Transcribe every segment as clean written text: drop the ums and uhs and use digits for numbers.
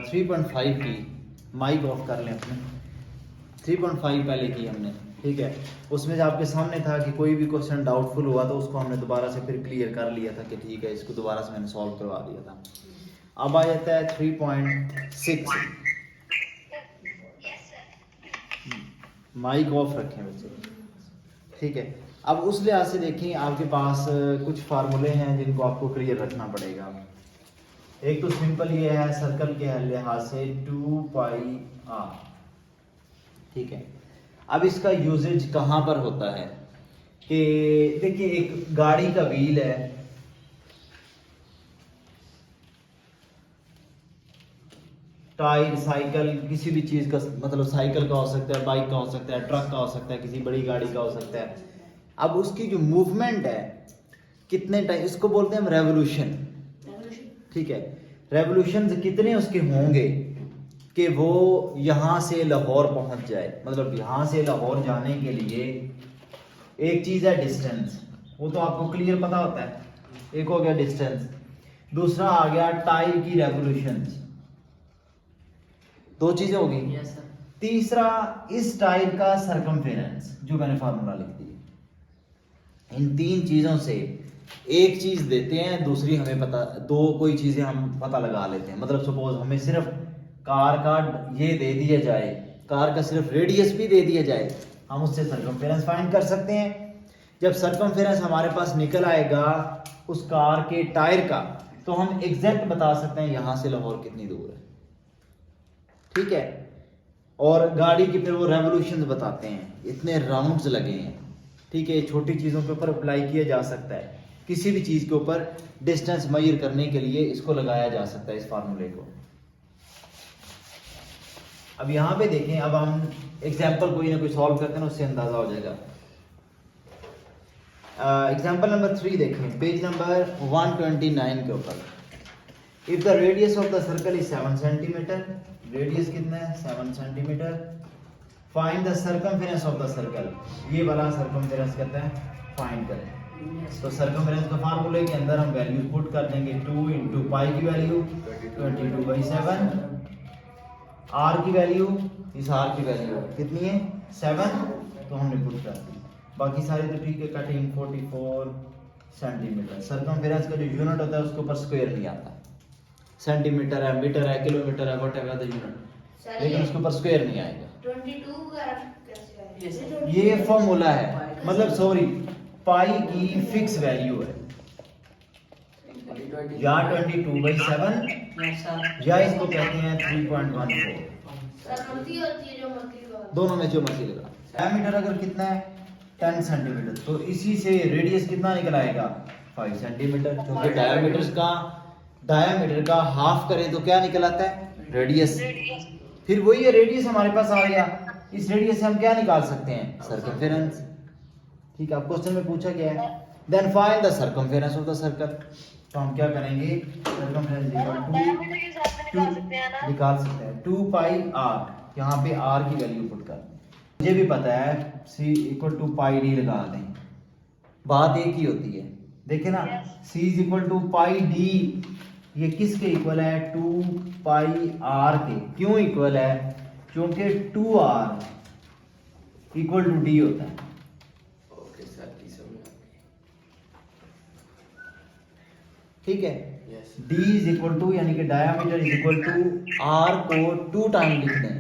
3.5 की, mic off कर लें अपने। 3.5 पहले की हमने, ठीक है। उसमें जो आपके सामने था कि कोई भी क्वेश्चन डाउटफुल हुआ तो उसको हमने दोबारा से फिर क्लियर कर लिया था कि ठीक है, इसको दोबारा से मैंने सॉल्व करवा दिया था। अब आ जाता है 3.6। माइक ऑफ रखें बच्चे, ठीक है। अब उस लिहाज से देखें, आपके पास कुछ फार्मूले हैं जिनको आपको क्लियर रखना पड़ेगा। एक तो सिंपल ये है सर्कल के लिहाज से 2πr, ठीक है। अब इसका यूजेज कहाँ पर होता है कि देखिए, एक गाड़ी का व्हील है, टायर, साइकिल, किसी भी चीज का, मतलब साइकिल का हो सकता है, बाइक का हो सकता है, ट्रक का हो सकता है, किसी बड़ी गाड़ी का हो सकता है। अब उसकी जो मूवमेंट है कितने टाइम, इसको बोलते हैं हम रेवोल्यूशन, ठीक है। रेवोल्यूशन कितने उसके होंगे कि वो यहां से लाहौर पहुंच जाए। मतलब यहां से लाहौर जाने के लिए एक चीज है डिस्टेंस, वो तो आपको क्लियर पता होता है, एक हो गया डिस्टेंस। दूसरा आ गया टायर की रेवोल्यूशन, दो चीजें हो गई। तीसरा इस टायर का सरकमफेरेंस, जो मैंने फार्मूला लिख दिया। इन तीन चीजों से एक चीज देते हैं, दूसरी हमें पता, दो कोई चीजें हम पता लगा लेते हैं। मतलब सपोज हमें सिर्फ कार का ये दे दिया जाए, कार का सिर्फ रेडियस भी दे दिया जाए, हम उससे सरकमफेरेंस फाइंड कर सकते हैं। जब सरकमफेरेंस हमारे पास निकल आएगा उस कार के टायर का, तो हम एग्जैक्ट बता सकते हैं यहां से लाहौर कितनी दूर है, ठीक है। और गाड़ी की फिर वो रेवोल्यूशन बताते हैं, इतने राउंड्स लगे हैं, ठीक है। छोटी चीज़ों के ऊपर अप्लाई किया जा सकता है, किसी भी चीज़ के ऊपर डिस्टेंस मेजर करने के लिए इसको लगाया जा सकता है, इस फार्मूले को। अब यहाँ पे देखें, अब हम एग्जाम्पल कोई ना कोई सॉल्व करते हैं ना, उससे अंदाजा हो जाएगा। एग्जाम्पल नंबर 3 देखें, पेज नंबर 129 के ऊपर। If the radius of the circle is 7 centimetre, radius कितना है 7 centimetre, find the circumference of the circle, ये वाला सर्कमफेरेंस कहता है फाइंड करें। तो सर्कमफेरेंस का फार्मूले के अंदर हम वैल्यूज पुट कर देंगे, 2 इंटू पाई की वैल्यू 22/7, आर की वैल्यू, इस आर की वैल्यू कितनी है 7, तो हमने पुट कर दी। बाकी सारे तो ठीक है, कटिंग 44 सेंटीमीटर। सर्कमफेरेंस का जो यूनिट होता है उसके ऊपर स्क्वायर नहीं आता, सेंटीमीटर है, मीटर है, किलोमीटर है, व्हाटएवर द यूनिट, लेकिन उसके ऊपर स्क्वायर नहीं आएगा। 22 ये फॉर्मूला है, मतलब सॉरी, पाई की फिक्स वैल्यू है, या 22/7 या इसको कहते हैं 3.14, दोनों में जो मर्जी लगा। डायमीटर अगर कितना है 10 सेंटीमीटर, तो इसी से रेडियस कितना निकल आएगा 5 सेंटीमीटर, क्योंकि डायमीटर का हाफ करें तो क्या निकल आता है रेडियस। फिर वही है, रेडियस हमारे पास आ गया, इस रेडियस से हम क्या निकाल सकते हैं सर्कमफेरेंस, ठीक है। अब क्वेश्चन में पूछा गया है then find the circumference of the circle, तो हम क्या करेंगे, सर्कमफेरेंस निकाल सकते हैं 2πr, यहाँ पे r की वैल्यू पुट कर, मुझे भी पता है c equal to pi D लगा दें, बात एक ही होती है। देखे ना, c is equal to pi D, ये किसके इक्वल है 2πr के। क्यों इक्वल है, क्योंकि 2r इक्वल टू d होता है। ओके सर, ठीक है, d इज इक्वल टू, यानी कि diameter is equal to r को 2 टाइम लिख दें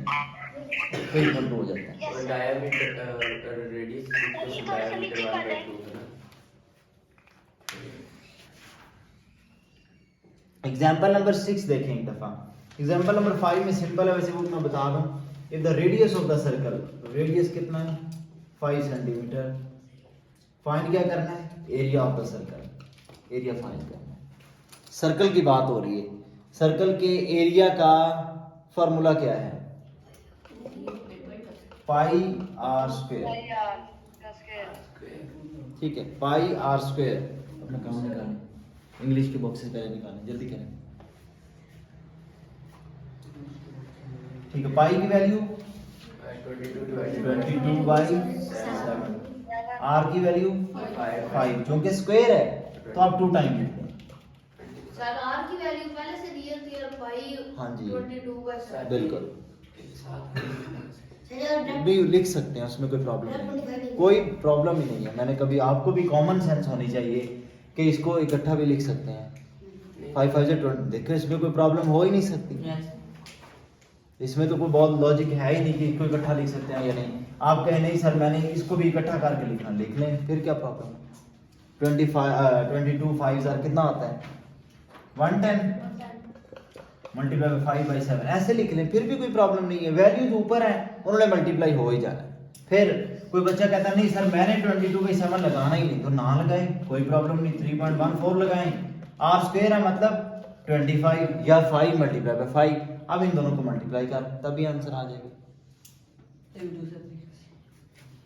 तो इक्वल टू हो जाता है। और diameter radius equal to diameter 1/2 है ना। एग्जाम्पल नंबर 6 देखें एक दफा। एग्जाम्पल नंबर 5 में सिंपल है, वैसे वो मैं बता दूं। If the radius of the circle, radius कितना है 5 सेंटीमीटर, फाइंड क्या करना है area of the circle, area find करना है। सर्कल की बात हो रही है, सर्कल के एरिया का फॉर्मूला क्या है पाई आर स्क्वायर, ठीक है, पाई आर स्क्वायर। अपना काम निकालें, इंग्लिश के बॉक्स से पहले निकालें, जल्दी करें, ठीक है। पाई की वैल्यू 22/7, आर की वैल्यू 5, क्योंकि स्क्वायर है तो आप 2 टाइम लिखते हैं। सर आर की वैल्यू पहले से दी थी और पाई, हाँ जी 22/7 बिल्कुल साथ भी लिख सकते हैं, उसमें कोई प्रॉब्लम नहीं, कोई प्रॉब्लम ही नहीं है। मैंने कभी, आपको भी कॉमन सेंस होनी चाहिए कि इसको इकट्ठा भी लिख सकते हैं। 5 5 20, देखो इसमें कोई प्रॉब्लम हो ही नहीं सकती, इसमें तो कोई बहुत लॉजिक है ही नहीं कि इसको इकट्ठा लिख सकते हैं या नहीं। आप कहें नहीं सर मैंने इसको भी इकट्ठा करके लिखना, लिख लें, फिर क्या प्रॉब्लम है। 22 5 कितना होता है 110 मल्टीप्लाई बाई 5/7 ऐसे लिख लें, फिर भी कोई प्रॉब्लम नहीं है। वैल्यूज ऊपर है, उन्होंने मल्टीप्लाई हो ही जाना है। फिर कोई बच्चा कहता नहीं सर मैंने 22/7 लगाना ही नहीं, तो ना लगाएं, कोई प्रॉब्लम नहीं, 3.14 लगाएं। आर स्क्वायर है मतलब 25 या 5 मल्टीप्लाई बाई 5, अब इन दोनों को मल्टीप्लाई कर, तभी आंसर आ जाएगा।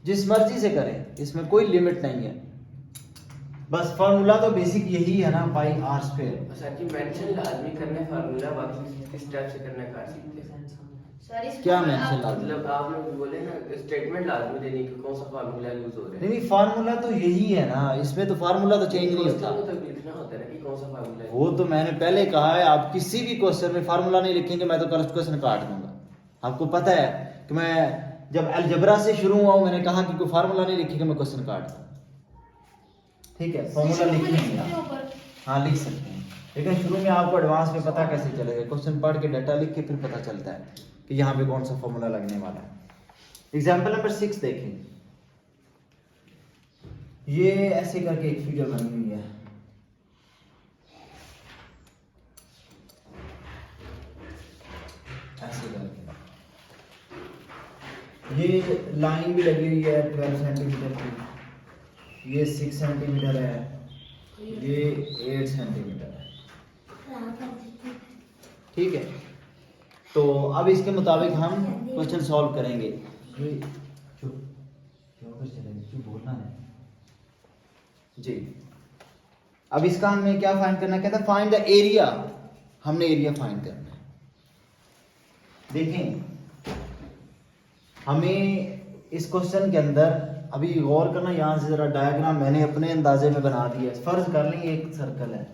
जिस मर्जी से करें, इसमें कोई लिमिट नहीं है। बस फार्मूला तो बेसिक यही है ना, pi R square. Sir ji mention लाजमी करना है फार्मूला, बाकी किस टाइप से करना है कर सकते हैं। क्या मेंशन लाजमी? मतलब आप लोग बोले ना स्टेटमेंट लाजमी देनी कि कौन सा फार्मूला यूज हो रहा है। नहीं फार्मूला तो यही है ना, इसमें तो फार्मूला तो चेंज नहीं होता। तो लिखना होता है ना कि कौन सा फार्मूला है। वो तो मैंने पहले कहा है, आप किसी भी क्वेश्चन में फार्मूला नहीं लिखेंगे, मैं तो क्वेश्चन काट दूंगा। आपको पता है कि मैं जब अलजबरा से शुरू हुआ हूं, मैंने कहा कि कोई फार्मूला नहीं लिखेंगे, मैं क्वेश्चन काट दूंगा। ठीक है, फॉर्मूला लिखेंगे आप, हाँ लिख सकते हैं, लेकिन शुरू में आपको एडवांस में पता कैसे चलेगा, क्वेश्चन पढ़ के डाटा लिख के फिर पता चलता है कि यहाँ पे कौन सा फॉर्मूला लगने वाला है। एग्जाम्पल नंबर 6 देखें, ये ऐसे करके एक फिगर बनी हुई है, ऐसे करके ये लाइन भी लगी हुई है 12 सेंटीमीटर की, ये 6 सेंटीमीटर है, ये 8 सेंटीमीटर है। ठीक है, तो अब इसके मुताबिक हम क्वेश्चन सॉल्व करेंगे। ये चुप बोलना है जी। अब इसका हमें क्या फाइंड करना है, कहता है फाइंड द एरिया, हमने एरिया फाइंड करना है। देखें हमें इस क्वेश्चन के अंदर अभी गौर करना, यहां से जरा डायग्राम मैंने अपने अंदाजे में बना दिया है। फर्ज कर लें एक सर्कल है,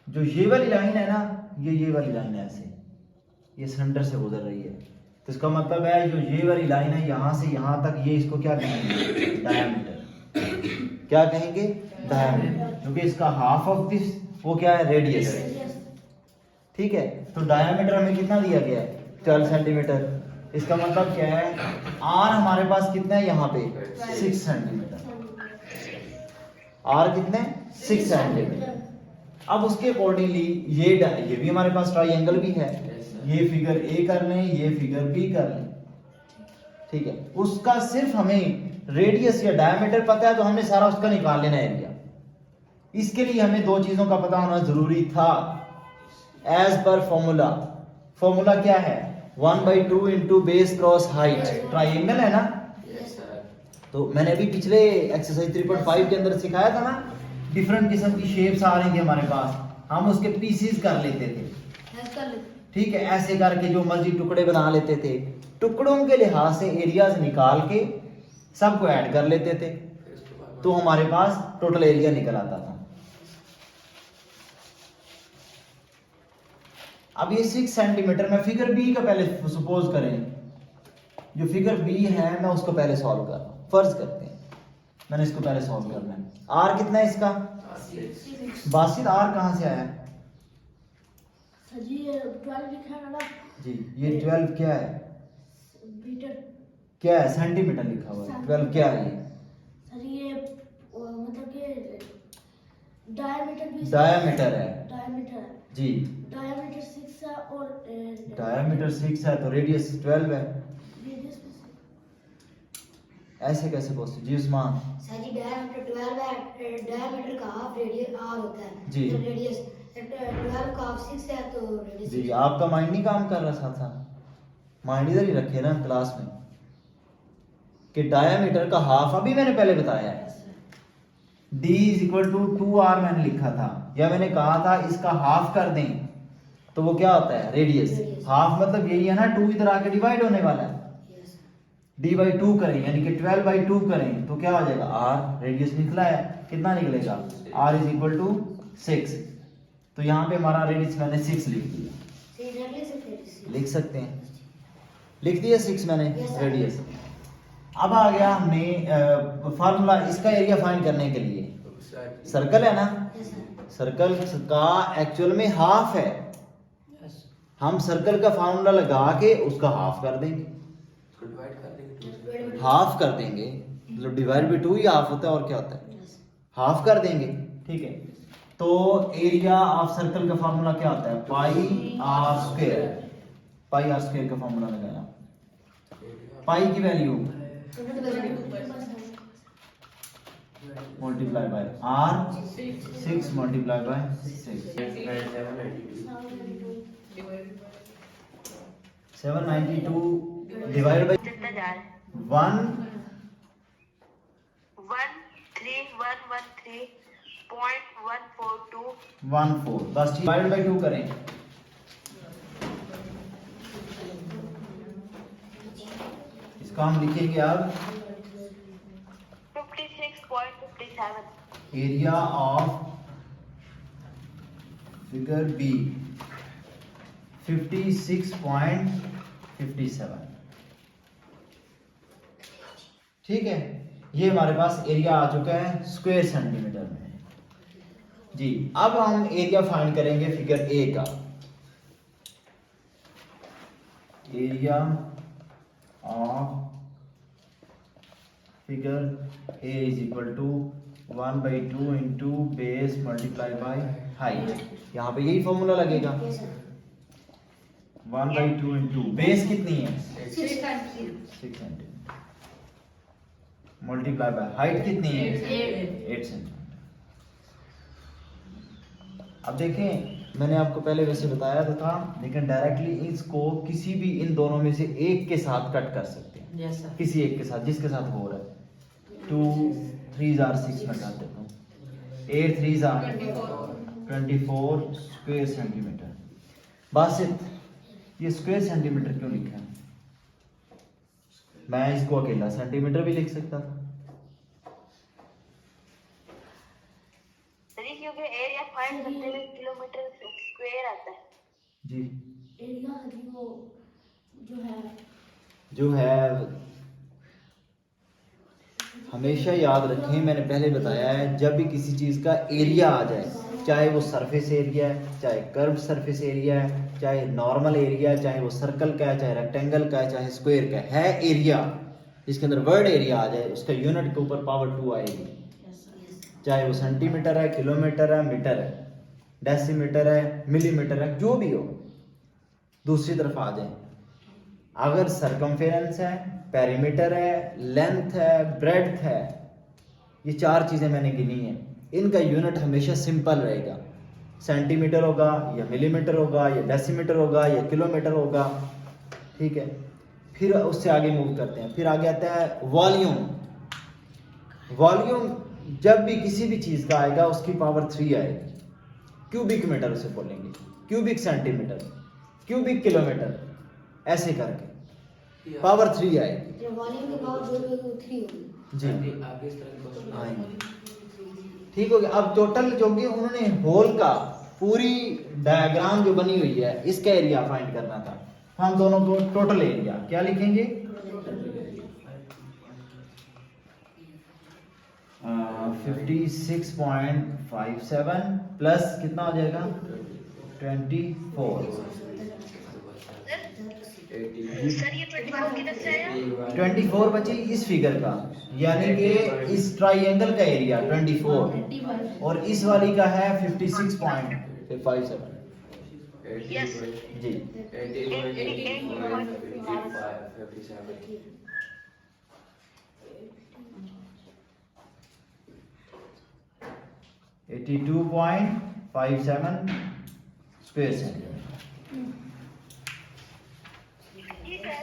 जो ये वाली लाइन है ना, ये वाली लाइन है, ऐसे ये सेंटर से गुजर रही है, तो इसका मतलब है जो ये वाली लाइन है यहां से यहां तक, ये इसको क्या कहेंगे, डायमीटर। क्या कहेंगे, डायमीटर, क्योंकि इसका हाफ ऑफ दिस वो क्या है, रेडियस। ठीक है, तो डायमीटर हमें कितना दिया गया है, 12 सेंटीमीटर। इसका मतलब क्या है, आर हमारे पास कितना है यहाँ पे, 6 सेंटीमीटर। आर कितने, 6 सेंटीमीटर। अब उसके अकॉर्डिंगली ये भी हमारे पास ट्राइंगल भी है, ये फिगर ए कर लें, ये फिगर बी कर लें। ठीक है, उसका सिर्फ हमें रेडियस या डायमीटर पता है, तो हमने सारा उसका निकाल लेना एरिया। इसके लिए हमें दो चीजों का पता होना जरूरी था एज पर फॉर्मूला। फॉर्मूला क्या है, 1/2 into base cross height, triangle है ना। Yes sir. तो मैंने अभी पिछले एक्सरसाइज 3.5 के अंदर सिखाया था ना, डिफरेंट किस्म की शेप्स आ रही थी हमारे पास, हम उसके पीसीज कर लेते थे। ठीक है, ऐसे करके जो मर्जी टुकड़े बना लेते थे, टुकड़ों के लिहाज से एरियाज निकाल के सबको ऐड कर लेते थे, तो हमारे पास टोटल एरिया निकल आता था। अब ये 6 सेंटीमीटर, मैं फिगर बी का पहले सपोज करें, जो फिगर बी है मैं उसको पहले सॉल्व कर रहा हूं। फर्ज करते हैं मैंने इसको पहले सॉल्व करना है। आर कितना है इसका, बासित। आर कहां से आया जी, 12 लिखा है ना जी, ये 12 क्या है, मीटर, क्या है, सेंटीमीटर लिखा हुआ है, 12 क्या है ये, सर ये मतलब कि डायमीटर भी, डायमीटर है डायमीटर है जी, डायमीटर 6 है और डायमीटर 6 है, तो रेडियस 12 है। रेडियस ऐसे कैसे पॉसिबल जी उस्मान? सर जी डायमीटर 12 है, डायमीटर का हाफ रेडियस आर होता है जी। तो रेडियस 12 का हाफ 6 है तो रेडियस जी, आपका माइंड नहीं काम कर रहा साथ, माइंड इधर ही रखे ना क्लास में, कि डायमीटर का हाफ अभी मैंने पहले बताया है, d = 2r मैंने लिखा था, या मैंने कहा था इसका हाफ कर दें तो वो क्या होता है, रेडियस। हाफ मतलब यही है ना, 2 इधर आके डिवाइड होने वाला है, d/2 करें यानी कि 12/2 करें तो क्या हो जाएगा, r रेडियस निकला है, कितना निकलेगा, r = 6। तो यहाँ पे हमारा रेडियस मैंने 6 लिख दिया। लिख सकते हैं। लिख दिया 6 मैंने Yes, sir. रेडियस। अब आ गया हमने फार्मूला इसका एरिया फाइंड करने के लिए। सर्कल है ना, Yes, sir. सर्कल का एक्चुअल में हाफ है, हम सर्कल का फार्मूला लगा के उसका हाफ कर देंगे, डिवाइड कर देंगे हाफ कर देंगे, मतलब डिवाइड बाई 2 ही हाफ होता है और क्या होता है, Yes. हाफ कर देंगे। ठीक है, तो एरिया ऑफ सर्कल का फार्मूला क्या होता है, pi R square. Pi R square का फार्मूला लगाया, पाई की value 20% multiply by R, 6 multiply by 6, 792 divide by 114, बस डिवाइड बाय 2 करें, इसका हम लिखेंगे अब 56.57 एरिया ऑफ फिगर बी 56.57। ठीक है, ये हमारे पास एरिया आ चुका है स्क्वायर सेंटीमीटर में जी। अब हम एरिया फाइंड करेंगे फिगर ए का। Area of figure A is equal to 1/2 into base multiply by height. यहाँ पे यही फॉर्मूला लगेगा, Yes, sir. 1/2 इंटू बेस कितनी है 6 6 सेंटीमीटर मल्टीप्लाई बाय हाइट कितनी है 8 सेंटीमीटर। अब देखें, मैंने आपको पहले वैसे बताया तो था, लेकिन डायरेक्टली इसको किसी भी इन दोनों में से एक के साथ कट कर सकते हैं। Yes, sir. किसी एक के साथ जिसके साथ हो रहा है। 2 3 are 6 में काट देता हूँ, 8 3 are 24 स्क्वायर सेंटीमीटर। बासित, ये स्क्वायर सेंटीमीटर क्यों लिखा है? मैं इसको अकेला सेंटीमीटर भी लिख सकता था। सही, क्योंकि एरिया फाइंड करने में किलोमीटर स्क्वायर आता है। जी, एरिया जो जो है है हमेशा याद रखें, मैंने पहले बताया है, जब भी किसी चीज़ का एरिया आ जाए, चाहे वो सरफेस एरिया है, चाहे कर्व सरफेस एरिया है, चाहे नॉर्मल एरिया है, चाहे वो सर्कल का है, चाहे रेक्टेंगल का है, चाहे स्क्वायर का है एरिया, जिसके अंदर वर्ड एरिया आ जाए, उसका यूनिट के ऊपर पावर 2 आएगी। चाहे वो सेंटीमीटर है, किलोमीटर है, मीटर है, डेसीमीटर है, मिलीमीटर है, जो भी हो, दूसरी तरफ आ जाए। अगर सरकमफेरेंस है, पेरीमीटर है, लेंथ है, ब्रेड्थ है, ये 4 चीज़ें मैंने गिनी हैं, इनका यूनिट हमेशा सिंपल रहेगा। सेंटीमीटर होगा या मिलीमीटर होगा या डेसीमीटर होगा या किलोमीटर होगा। ठीक है, फिर उससे आगे मूव करते हैं। फिर आगे आता है वॉल्यूम। वॉल्यूम जब भी किसी भी चीज़ का आएगा उसकी पावर 3 आएगी। क्यूबिक मीटर उसे बोलेंगे, क्यूबिक सेंटीमीटर, क्यूबिक किलोमीटर, ऐसे करके पावर 3 आएगी। वॉल्यूम की पावर जो भी होगी 3 होगी। जी आगे इस तरह क्वेश्चन आएंगे। ठीक हो गया। अब टोटल जो कि उन्होंने होल का पूरी डायग्राम जो बनी हुई है इसका एरिया फाइंड करना था। हम दोनों को टोटल एरिया क्या लिखेंगे, 56.57 प्लस कितना हो जाएगा 24। सर ये 24 किधर से आया? 24 बची इस फिगर का, यानी कि इस ट्राइंगल का एरिया 24 और इस वाली का है 56.57। Yes. जी 82.57 स्क्वायर सेंटीमीटर। ठीक है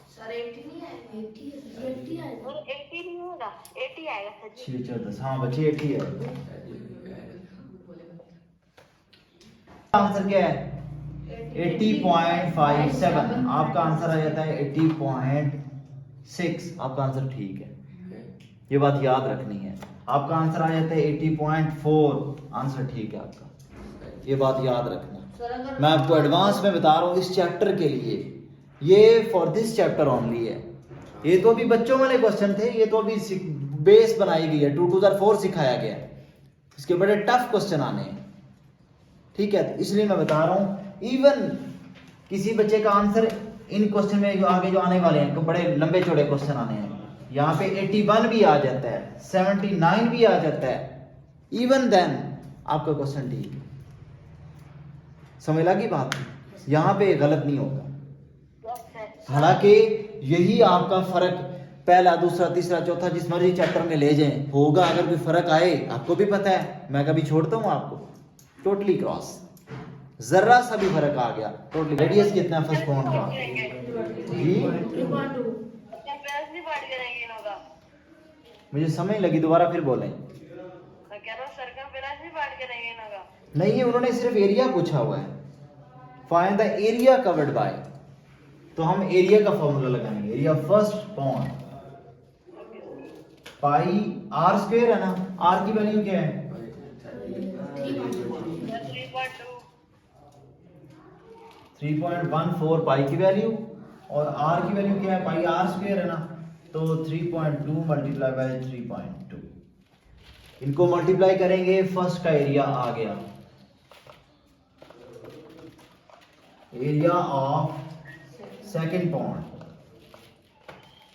सर 80 नहीं आएगा, 80 आएगा। और 80 नहीं होगा, 80 आएगा सर जी। 6 4 10, हाँ बची 80 है। आंसर क्या है 80.57। आपका आंसर आ जाता है 80.6। आपका आंसर ठीक है, ये बात याद रखनी है। आपका आंसर आ जाता है 80.4। आंसर ठीक है आपका, ये बात याद रखना। मैं आपको एडवांस में बता रहा हूँ इस चैप्टर के लिए, ये फॉर दिस चैप्टर ओनली है। ये तो अभी बच्चों वाले क्वेश्चन थे, ये तो अभी बेस बनाई गई है, 2 2 4 सिखाया गया है, इसके बड़े टफ क्वेश्चन आने हैं, ठीक है। तो इसलिए मैं बता रहा हूँ इवन किसी बच्चे का आंसर इन क्वेश्चन में जो आगे जो आने वाले हैं तो बड़े लंबे चौड़े क्वेश्चन आने हैं, यहाँ पे 81 भी आ जाता है, 79 भी आ जाता है, इवन देन आपका क्वेश्चन ठीक, समझ लगी बात, यहाँ पे गलत नहीं होगा। हालांकि यही आपका फर्क पहला दूसरा तीसरा चौथा जिस मर्जी चैप्टर में ले जाएं होगा, अगर कोई फर्क आए आपको भी पता है, मैं कभी छोड़ता हूँ आपको, टोटली क्रॉस, जरा सा भी फर्क आ गया टोटली। रेडियस कितना है फर्स्ट पॉइंट का जी, 3.2 मुझे समझ लगी, दोबारा फिर बोलें। नहीं, ये उन्होंने सिर्फ एरिया पूछा हुआ है, find the area covered by, तो हम एरिया का फॉर्मूला लगाएंगे, area first point pi R square है ना, आर की वैल्यू क्या है 3.14 पाई की वैल्यू, और आर की वैल्यू क्या है पाई आर स्क्वायर है ना, तो 3.2 मल्टीप्लाई बाय 3.2, इनको मल्टीप्लाई करेंगे, फर्स्ट का एरिया आ गया, एरिया ऑफ सेकेंड पॉइंट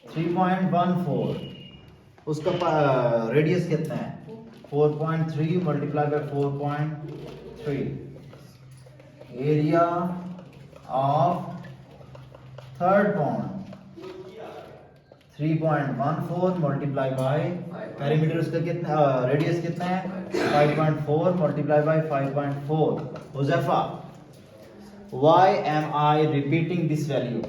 3.14, उसका रेडियस कितना है 4.3 multiply by 4.3, area of third point 3.14 multiply by perimeter, उसका कितना रेडियस कितना है 5.4 multiply by 5.4। Huzaifa, why am I repeating this value?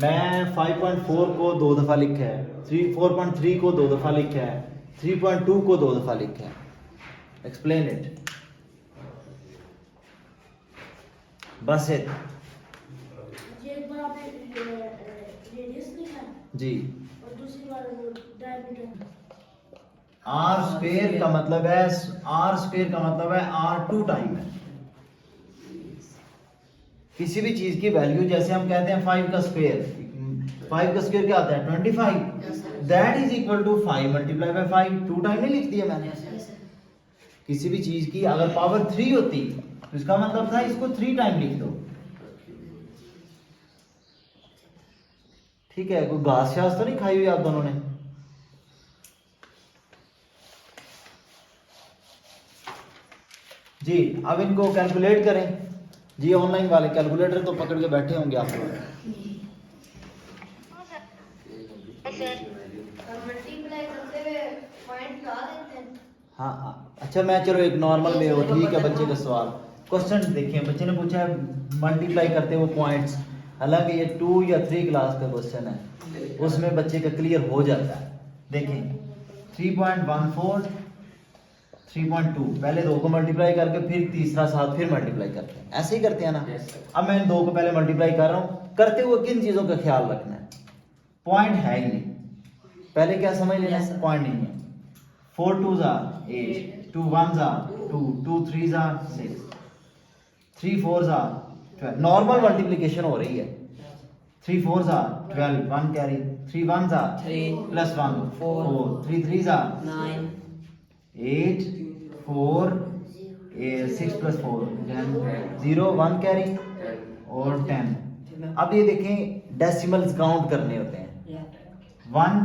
मैं 5.4 को 2 दफा लिखा है, 4.3 को 2 दफा लिखा है, 3.2 को 2 दफा लिखा है, एक्सप्लेन इट, बस इट ये एक बार आपने रेडियस लिखा है जी। और दूसरी बार वो डायमीटर, आर स्क्वायर का मतलब है, आर स्क्वायर का मतलब है R2 टाइम है, किसी भी चीज की वैल्यू, जैसे हम कहते हैं 5 का स्क्वायर, 5 का स्क्वायर क्या आता है 25, that is equal to 5 multiply by 5, 2 time नहीं लिख दिया मैंने। किसी भी चीज की अगर पावर 3 होती तो इसका मतलब था इसको 3 टाइम लिख दो, ठीक है। कोई घास शास तो नहीं खाई हुई आप दोनों ने, जी। अब इनको कैलकुलेट करें जी, ऑनलाइन वाले कैलकुलेटर तो पकड़ के बैठे होंगे आप लोग, मल्टीप्लाई करते हुए पॉइंट ला देते हैं। हाँ अच्छा, मैं चलो एक नॉर्मल में हो, ठीक है। बच्चे का सवाल, क्वेश्चन देखिए, बच्चे ने पूछा है मल्टीप्लाई करते हुए पॉइंट्स, हालांकि ये 2 या 3 क्लास का क्वेश्चन है, उसमें बच्चे का क्लियर हो जाता है। देखें 3.14 3.2, पहले 2 को मल्टीप्लाई करके फिर तीसरा साथ फिर मल्टीप्लाई करते हैं, ऐसे ही करते हैं ना। अब मैं 2 को पहले मल्टीप्लाई कर रहा हूँ, करते हुए किन चीज़ों का ख्याल रखना है, पॉइंट है ही नहीं, पहले क्या समझ लेना है, पॉइंट नहीं है। 4 2s are 8, 2 1s are 2, 2 3s are 6, 3 4s are 12, normal multiplication हो रही है, 3 4s are 12, 1 carry, 3 1s are 3 plus 1 4, 3 3s are 9 8 4 6 plus 4 10, 0 1 carry और 10। अब ये देखें डेसिमल्स काउंट करने होते हैं, 1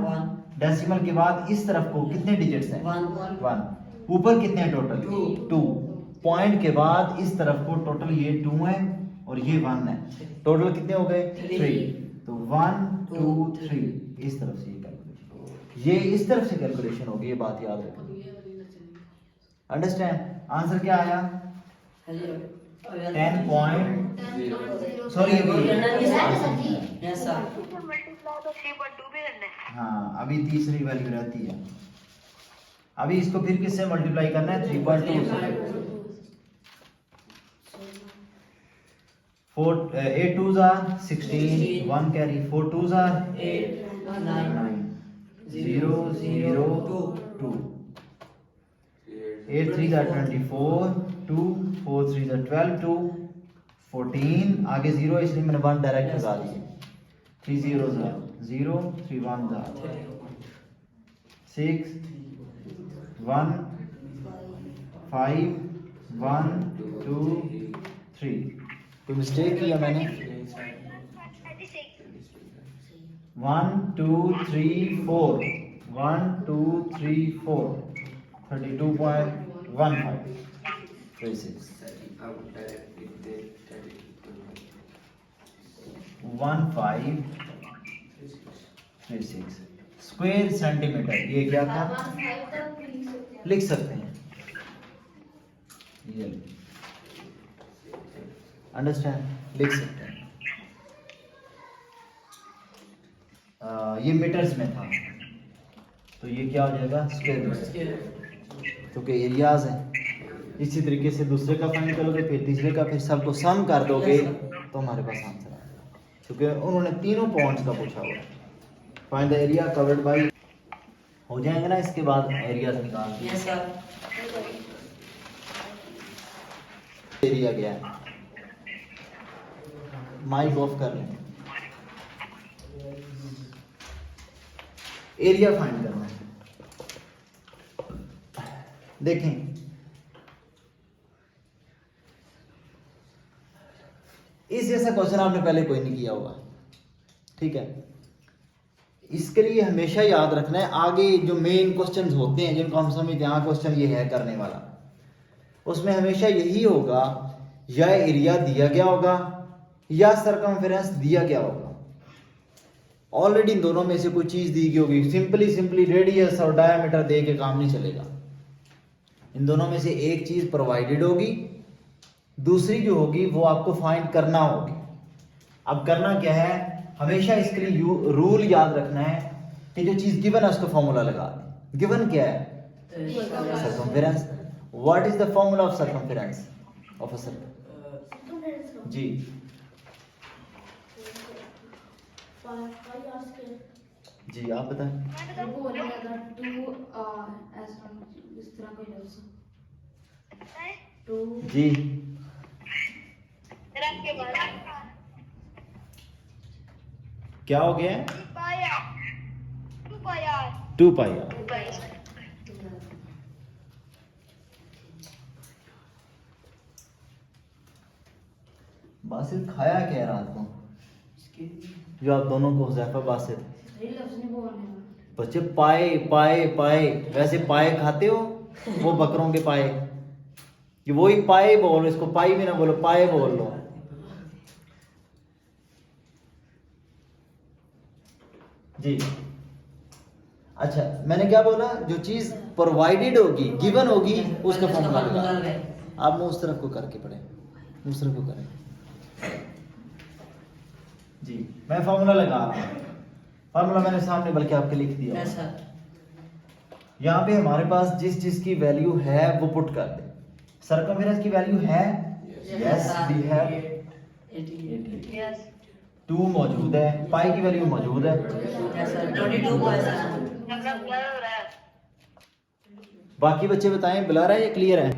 डेसिमल के बाद इस तरफ को कितने डिजिट्स हैं 1, ऊपर कितने हैं टोटल 2, पॉइंट के बाद इस तरफ को टोटल ये 2 है और ये 1 है, टोटल कितने हो गए 3, तो 1 2 3 इस तरफ से ये इस तरफ से कैलकुलेशन होगी, ये बात याद रखना। अंडरस्टैंड, आंसर क्या आया 10 point, sorry yes sir, multiply तो 3.2 भी करना है। हाँ अभी तीसरी वैल्यू रहती है, अभी इसको फिर किससे मल्टीप्लाई करना है 3.2 से। 8 2s are 16, 1 carry, 4 2s are 8 9 9, 0 0 2, 8 3 दा 24, 2 4 3 दा 12, 2 14, आगे 0 इसलिए मैंने 1 डायरेक्ट लगा दिए। 3 0 दा 0, 3 1 दा 6 1 5 1 2 3। कोई मिस्टेक किया मैंने? 1 2 3 4 1 2 3 4 32.15 36 1536 स्क्वायर सेंटीमीटर। ये क्या था? लिख सकते हैं ये, अंडरस्टैंड, लिख सकते हैं। ये मीटर्स में था तो ये क्या हो जाएगा? स्क्वायर मीटर, क्योंकि एरियाज हैं। इसी तरीके से दूसरे का फाइंड करोगे, फिर तीसरे का, फिर सबको सम कर दोगे तो हमारे पास आंसर आएगा, क्योंकि उन्होंने तीनों पॉइंट्स का पूछा हुआ है। Find the area covered bye, हो जाएंगे ना इसके बाद एरियाज निकाल के। Yes sir. एरिया गया है, माइक ऑफ कर लें। एरिया फाइंड करना है। देखें, इस जैसा क्वेश्चन आपने पहले कोई नहीं किया होगा, ठीक है? इसके लिए हमेशा याद रखना है, आगे जो मेन क्वेश्चंस होते हैं जिनको हम समझते हैं, क्वेश्चन ये है करने वाला, उसमें हमेशा यही होगा, या एरिया दिया गया होगा या सरकमफेरेंस दिया गया होगा। ऑलरेडी इन दोनों में से कोई चीज दी गई होगी। सिंपली रेडियस और डायमीटर दे के काम नहीं चलेगा। इन दोनों में से एक चीज प्रोवाइडेड होगी, दूसरी जो होगी वो आपको फाइंड करना होगी। अब करना क्या है, हमेशा इसके लिए रूल याद रखना है कि जो चीज गिवन है उसका फॉर्मूला लगा दें। गिवन क्या है? Circumference. What is the formula of circumference of a circle? जी, जी आप बताएं। जी क्या हो गया? 2 पाई आर। बासित खाया क्या रात को, जो आप दोनों को हुज़ैफा बासित बच्चे पाए पाए पाए, वैसे पाए खाते हो वो बकरों के पाए, कि वही पाए बोलो, इसको पाई भी ना बोलो, पाए बोल लो। जी अच्छा, मैंने क्या बोला? जो चीज प्रोवाइडेड होगी, गिवन होगी, उसका फॉर्मूला लगा। आप मुंह उस तरफ को करके पढ़े, उस तरफ को करें। जी मैं फॉर्मूला लगा रहा हूं। फॉर्मूला मैंने सामने बल्कि आपके लिख दिया। यहाँ पे हमारे पास जिस चीज की वैल्यू है वो पुट कर दे। सरकमफेरेंस की वैल्यू है, यस वी हैव 88। 2 मौजूद है, पाई की वैल्यू मौजूद है, 22। बाकी बच्चे बताएं ब्लर है या क्लियर है?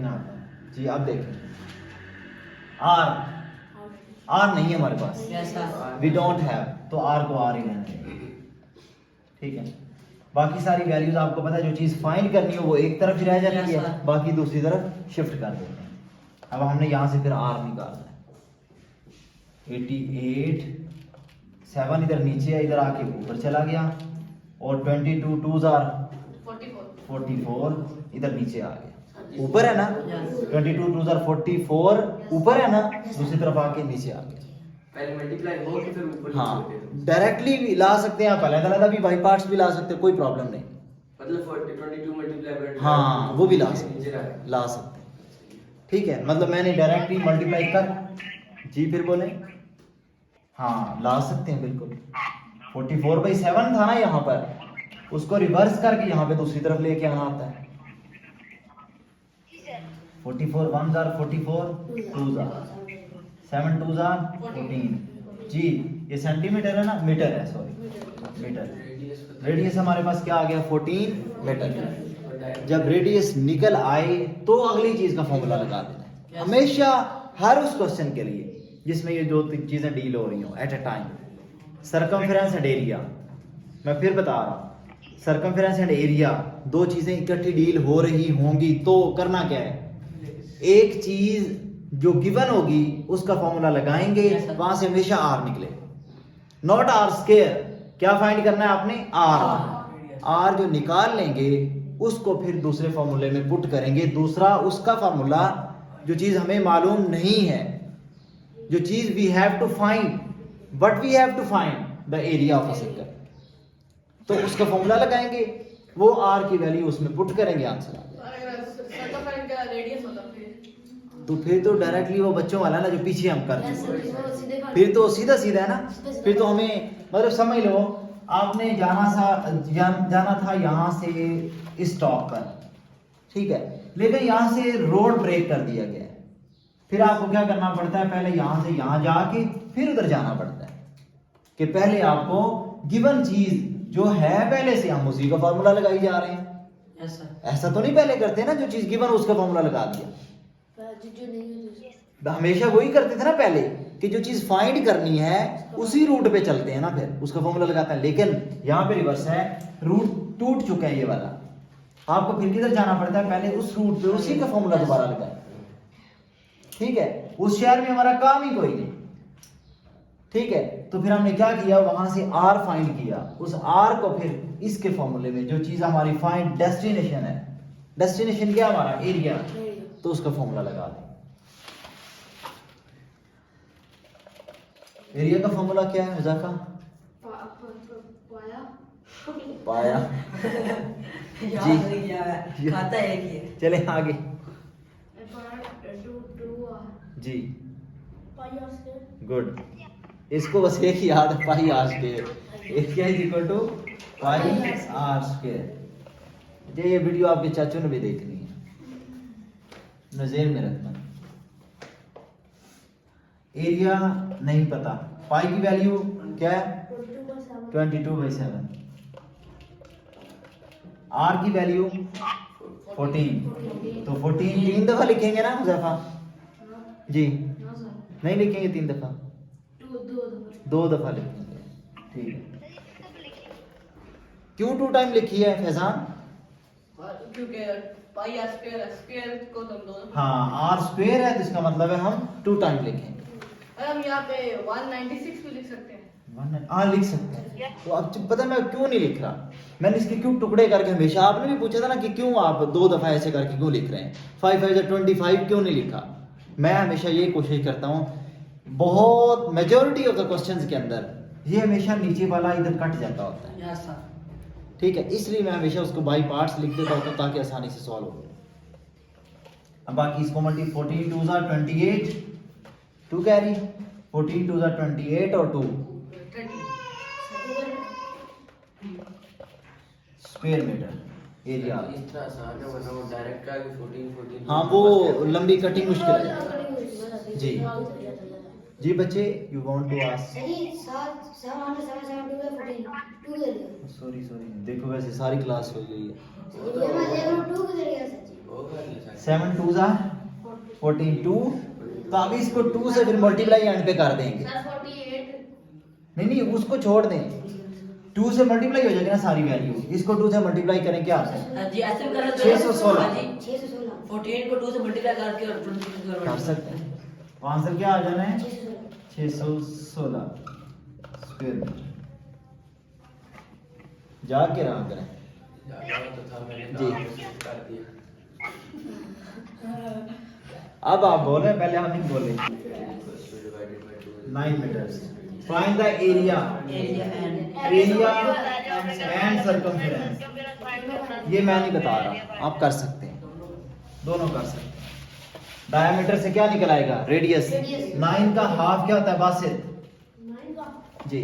जी आप देखें, आर नहीं है हमारे पास, वी डोंट हैव, तो आर को आर ही रहने देंगे, ठीक है? बाकी सारी वैल्यूज आपको पता है, जो चीज फाइंड करनी हो वो एक तरफ ही रह जाती है, बाकी दूसरी तरफ शिफ्ट कर देते हैं। अब हमने यहां से फिर आर निकालना है। 88, 7 इधर नीचे है, इधर आके ऊपर चला गया, और 22 2s आर 44 इधर नीचे आ गया, ऊपर है ना? 22 2s आर 44 ऊपर है ना, दूसरी तरफ आके नीचे आ गया। पहले मल्टीप्लाई हो के फिर ऊपर। हाँ, डायरेक्टली भी ला सकते हैं आप, अलग-अलग भी बाई पार्ट्स भी ला सकते हैं, कोई प्रॉब्लम नहीं। मतलब 22 मल्टीप्लाई बाय, हाँ वो भी ला सकते हैं, ठीक है? मतलब मैंने डायरेक्टली मल्टीप्लाई कर, जी फिर बोले, हाँ ला सकते हैं बिल्कुल। 44/7 था ना यहाँ पर, उसको रिवर्स करके यहाँ पे दूसरी तरफ लेके आना आता है। 44 1s are 44, 2s are 7 2s are 14। जी ये सेंटीमीटर है ना, मीटर है, सॉरी मीटर। रेडियस हमारे पास क्या आ गया? 14 मीटर। जब रेडियस निकल आए तो अगली चीज का फॉर्मूला लगा देना है। Yes. हमेशा हर उस क्वेश्चन के लिए जिसमें ये दो तीन चीजें डील हो रही हो at a time, circumference and area, मैं फिर बता रहा हूं, सर्कमफेरेंस एंड एरिया दो चीजें इकट्ठी डील हो रही होंगी तो करना क्या है, एक चीज जो गिवन होगी उसका फॉर्मूला लगाएंगे, Yes, sir. वहां से हमेशा आर निकले, नॉट आर स्क्वायर। क्या फाइंड करना है आपने, आर जो निकाल लेंगे उसको फिर दूसरे फॉर्मूले में पुट करेंगे, दूसरा उसका फॉर्मूला जो चीज हमें मालूम नहीं है, जो चीज we have to find, but we have to find the area of a circle, तो उसका फॉर्मूला लगाएंगे, वो आर की वैल्यू उसमें पुट करेंगे, आंसर आ जाएगा। रेडियस होता फिर तो फिर तो डायरेक्टली वो बच्चों वाला ना जो पीछे हम कर Yes, चुके sir. वो सीधे बात- फिर तो सीधा सीधा है ना, फिर तो हमें मतलब समझ लो आपने जाना था यहाँ से स्टॉप पर, ठीक है, लेकिन यहाँ से रोड ब्रेक कर दिया गया है, फिर आपको क्या करना पड़ता है, पहले यहाँ से यहाँ जाके फिर उधर जाना पड़ता है, कि पहले आपको गिवन चीज जो है पहले से हम उसी का फॉर्मूला लगाई जा रहे हैं। Yes, sir. ऐसा तो नहीं पहले करते ना, जो चीज गिवन उसका फॉर्मूला लगा दिया, जो नहीं है हमेशा वही करते थे ना पहले, कि जो चीज फाइंड करनी है उसी रूट पे चलते हैं ना, फिर उसका फॉर्मूला लगाते हैं, लेकिन यहाँ पे रिवर्स है, रूट टूट चुका है ये वाला, आपको फिर किधर जाना पड़ता है, पहले उस रूट पे उसी का फॉर्मूला दोबारा लगाए, ठीक है, उस शहर में हमारा काम ही कोई नहीं, ठीक है, तो फिर हमने क्या किया, वहां से आर फाइंड किया, उस आर को फिर इसके फॉर्मूले में जो चीज हमारी फाइंड डेस्टिनेशन है, डेस्टिनेशन क्या हमारा एरिया, तो उसका फॉर्मूला लगा दें। एरिया का फॉर्मूला क्या है हुज़ैफा? पाया याद जी। नहीं किया है, खाता है एक ही है। चले आगे जी, गुड, इसको बस एक ही याद है, pi R square, area is equal to pi R square. ये वीडियो आपके चाचू ने भी देखनी है, नजर में रखना। एरिया नहीं पता, पाई की वैल्यू क्या है 22/7, आर की वैल्यू 14, तो 14 तीन दफा लिखेंगे ना हुज़ैफा जी, नहीं लिखेंगे 3 दफा, 2 दफा लिखेंगे, ठीक है। क्यों 2 टाइम लिखी है फैजान? क्योंकि पाई आर स्क्वायर को तुम दो, हाँ, आर स्क्वायर है तो इसका मतलब है हम 2 टाइम लिखेंगे, हम यहाँ पे 196 भी लिख सकते हैं। हाँ लिख सकते हैं। तो अब पता है मैं क्यों नहीं लिख रहा, मैंने इसके क्यों टुकड़े करके, हमेशा आपने भी पूछा था ना कि क्यों आप 2 दफा ऐसे करके क्यों लिख रहे हैं, 5 5 25 क्यों नहीं लिखा। मैं हमेशा ये कोशिश करता हूँ, बहुत मेजोरिटी ऑफ द क्वेश्चंस के अंदर ये हमेशा नीचे वाला इधर कट जाता होता है, Yes, sir. ठीक है, इसलिए मैं हमेशा उसको बाई पार्ट्स लिख देता हूँ ताकि आसानी से सॉल्व हो। अब बाकी इसको मल्टी 14 2 ज़ा 28, 2 कैरी 14 2 ज़ा 28 और 2 स्क्वायर मीटर एरिया। इस तरह आसान है, वरना वो डायरेक्ट का 14 हाँ वो लंबी कटिंग मुश्किल है जी। जी बच्चे, you want to ask? Sorry देखो वैसे सारी क्लास हो गई है। 7 2 ज़ा 14 2, तो अभी इसको 2 से फिर मल्टीप्लाई एंड पे कर देंगे, नहीं उसको छोड़ दें, 2 से मल्टीप्लाई हो जाएगी ना सारी वैल्यू, इसको 2 से मल्टीप्लाई करें क्या आता है, जी ऐसे भी करें तो 616 जी 14 को 2 से मल्टीप्लाई करके और 22 से कर सकते हैं, तो आंसर क्या आ जाना है 616 स्क्वायर मीटर। जाके रहा करें तो था, मैंने जी। काम कर दिया। अब आप बोल रहे हैं, पहले हम नहीं बोले। 9 meters, find the area and circumference. ये मैं नहीं बता रहा, आप कर सकते हैं, दोनों कर सकते हैं। डायमीटर से क्या निकल आएगा, रेडियस। 9 का हाफ क्या होता है बासित जी,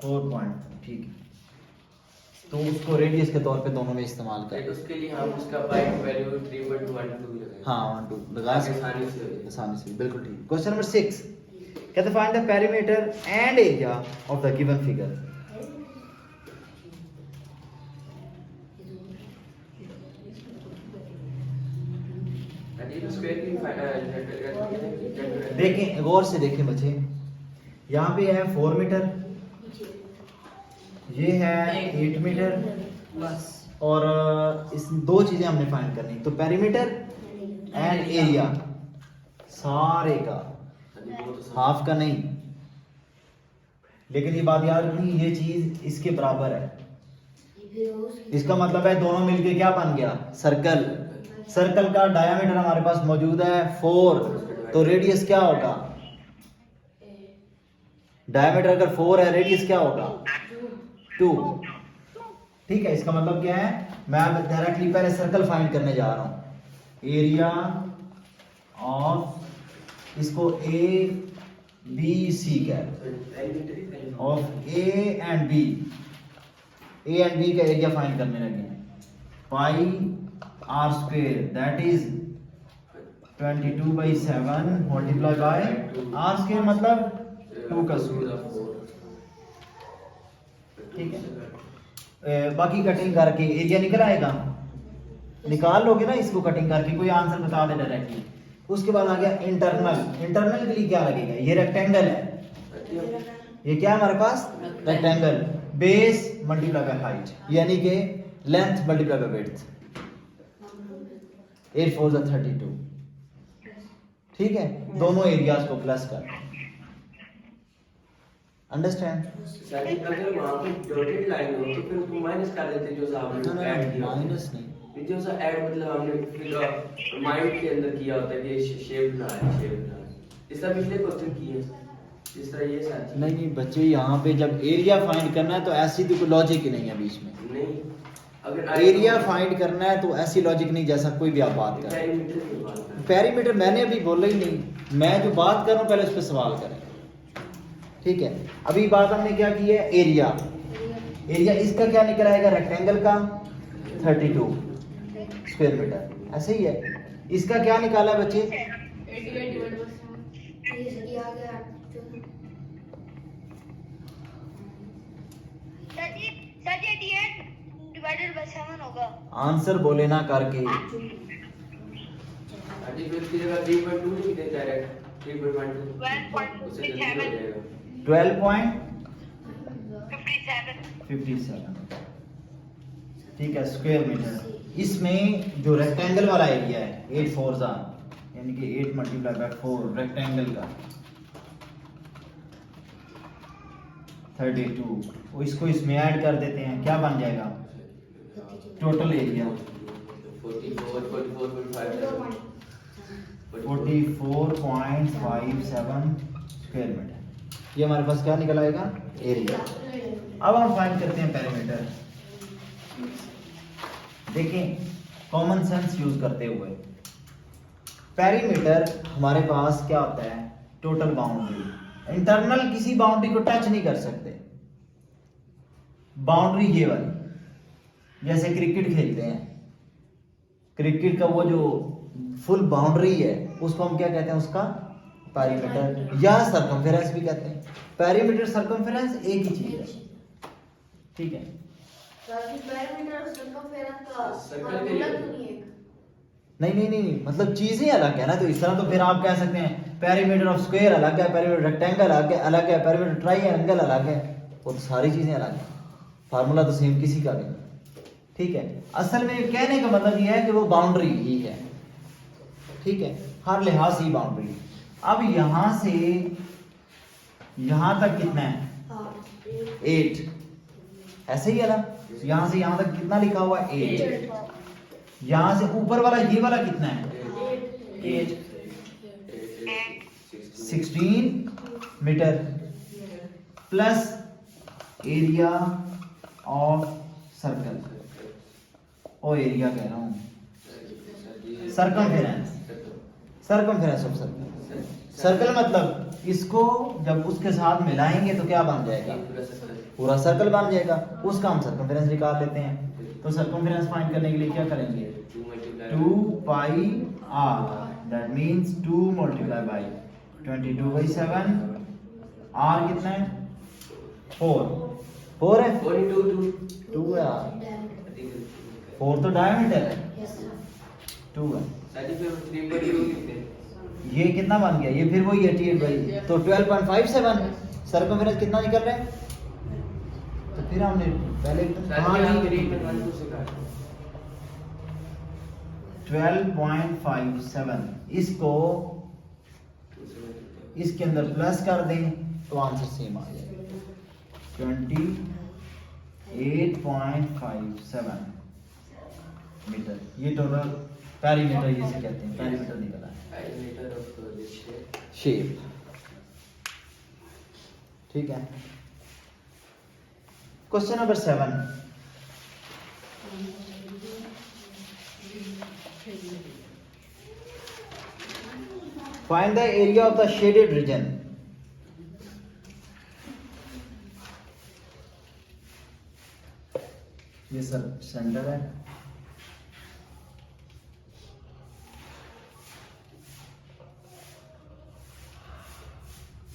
4 पॉइंट, ठीक है, तो उसको रेडियस के तौर पे दोनों में इस्तेमाल तो करें। उसके लिए हम उसका पाइप वैल्यू 3.12 लगाएंगे। हाँ 1 2 लगा सकते हैं, आसानी से हो जाएगा। आसानी से, बिल्कुल ठीक। क्वेश्चन नंबर 6 कहते find the perimeter and area of the given figure. अजीब स्क्वायर की देखें, गौर से देखें बच्चे, यहाँ पे है 4 मीटर, ये है 8 मीटर, बस और इस दो चीजें हमने फाइंड करनी, तो पेरीमीटर एंड एरिया सारे का, हाफ का नहीं। लेकिन ये बात याद रखनी, ये चीज इसके बराबर है, इसका मतलब है दोनों मिलके क्या बन गया, सर्कल। सर्कल का डायमीटर हमारे पास मौजूद है 4, तो रेडियस क्या होगा, डायमीटर अगर 4 है, रेडियस क्या होगा 2। ठीक है, इसका मतलब क्या है, मैं अब डायरेक्टली पहले सर्कल फाइंड करने जा रहा हूं। एरिया ऑफ, इसको ए बी सी कह, of A and B, A and B का एरिया फाइंड करने लगे हैं। Pi R square that is 22/7 multiply by R square, मतलब 2 का स्क्वायर। ठीक है, बाकी कटिंग करके एरिया निकल आएगा, निकाल लोगे ना इसको कटिंग करके, कोई आंसर बता दे डायरेक्टली। उसके बाद आ गया इंटरनल, इंटरनल के लिए क्या लगेगा, ये रेक्टेंगल है, ये क्या है हमारे पास rectangle, base multiply by height, यानी कि लेंथ मल्टीप्लाई बाय विड्थ, 8 4 32। ठीक है, दोनों एरियाज को प्लस कर, अंडरस्टैंड। अगर वहां पे डॉटेड लाइन हो तो फिर उसको माइनस कर देते जो साहब ने ऐड किया, माइनस नहीं, जो सा ऐड मतलब हमने फिर माइंड के अंदर किया होता है कि शेप बनाया, शेप बनाया, इस तरह पिछले क्वेश्चन किए जिस तरह ये सारी नहीं नहीं बच्चे, यहाँ पे जब एरिया फाइंड करना है तो ऐसी तो कोई लॉजिक ही नहीं है बीच में। नहीं, अगर एरिया फाइंड करना है तो ऐसी लॉजिक नहीं जैसा कोई भी आप बात कर रहे हैं। पेरीमीटर की बात करें, पेरीमीटर मैंने अभी बोला ही नहीं, मैं जो बात कर रहा हूँ पहले उस पर सवाल करें। ठीक है, अभी बात हमने क्या की है, एरिया। एरिया इसका क्या निकल आएगा, रेक्टेंगल का 32 स्क्वायर मीटर, ऐसे ही है। इसका क्या निकाला बच्चे, सर जी 88 डिवाइडेड बाय 7 होगा। आंसर बोले ना करके, अभी फिर की जगह 3.2 लिख देता है, 3.12 उससे जल्दी हो 12.57 जाएगा। 12.57 ठीक है स्क्वायर मीटर। इसमें जो रेक्टेंगल वाला एरिया है 8 4 यानी कि 8 मल्टीप्लाई बाय 4 रेक्टेंगल का 32, वो इसको इसमें ऐड कर देते हैं, क्या बन जाएगा टोटल एरिया 44.57 स्क्वायर मीटर। ये हमारे पास क्या निकल आएगा एरिया। अब हम फाइंड करते हैं पेरीमीटर। देखें कॉमन सेंस यूज करते हुए, पेरीमीटर हमारे पास क्या होता है, टोटल बाउंड्री। इंटरनल किसी बाउंड्री को टच नहीं कर सकते। बाउंड्री ये वाली, जैसे क्रिकेट खेलते हैं, क्रिकेट का वो जो फुल बाउंड्री है उसको हम क्या कहते हैं, उसका पेरीमीटर या सरकमफेरेंस भी कहते हैं। पेरीमीटर सरकमफेरेंस एक ही चीज है, ठीक है। नहीं नहीं नहीं नहीं, मतलब चीजें अलग है ना, तो इस तरह तो फिर आप कह सकते हैं पेरीमीटर ऑफ स्क्वायर अलग है, पेरीमीटर रेक्टेंगल अलग है, पेरीमीटर ट्राइएंगल अलग है, वो तो सारी चीजें अलग है, फार्मूला तो सेम किसी का भी नहीं, ठीक है। असल में कहने का मतलब ये है कि वो बाउंड्री ही है, ठीक है, हर लिहाज से बाउंड्री। अब यहां से यहां तक कितना है 8, ऐसे ही है ना, यहां से यहां तक कितना लिखा हुआ है 8। यहां से ऊपर वाला ये वाला कितना है 16 meter plus area of circle, ओ एरिया कह रहा हूं, circumference, circumference of circle. Circle मतलब इसको जब उसके साथ मिलाएंगे तो क्या बन जाएगा, पूरा सर्कल बन जाएगा, उसका हम सर्कमफेरेंस निकाल लेते हैं। तो सर्कमफेरेंस फाइंड करने के लिए क्या करेंगे, 2 pi R, that means 2 multiply by 22/7, R कितना है 4 है 2 है, 4 तो डायमीटर है, यस सर 2 है। सर जी फिर 3/2 कितने? ये कितना बन गया? ये फिर वही 88 भाई, तो 12.57 सर्कमफेरेंस कितना निकल रहा है? तो फिर हमने पहले सर हाँ जी हम नहीं 3/2 से काट 12.57 इसको इसके अंदर प्लस कर दें तो आंसर सेम आ जाएगा 28.57 मीटर। ये टोटल पेरीमीटर जिसे कहते हैं, पेरीमीटर निकला है, diameter of this shape. Shape. ठीक है, question number 7। Find the area of the shaded region. ये सर सेंटर है,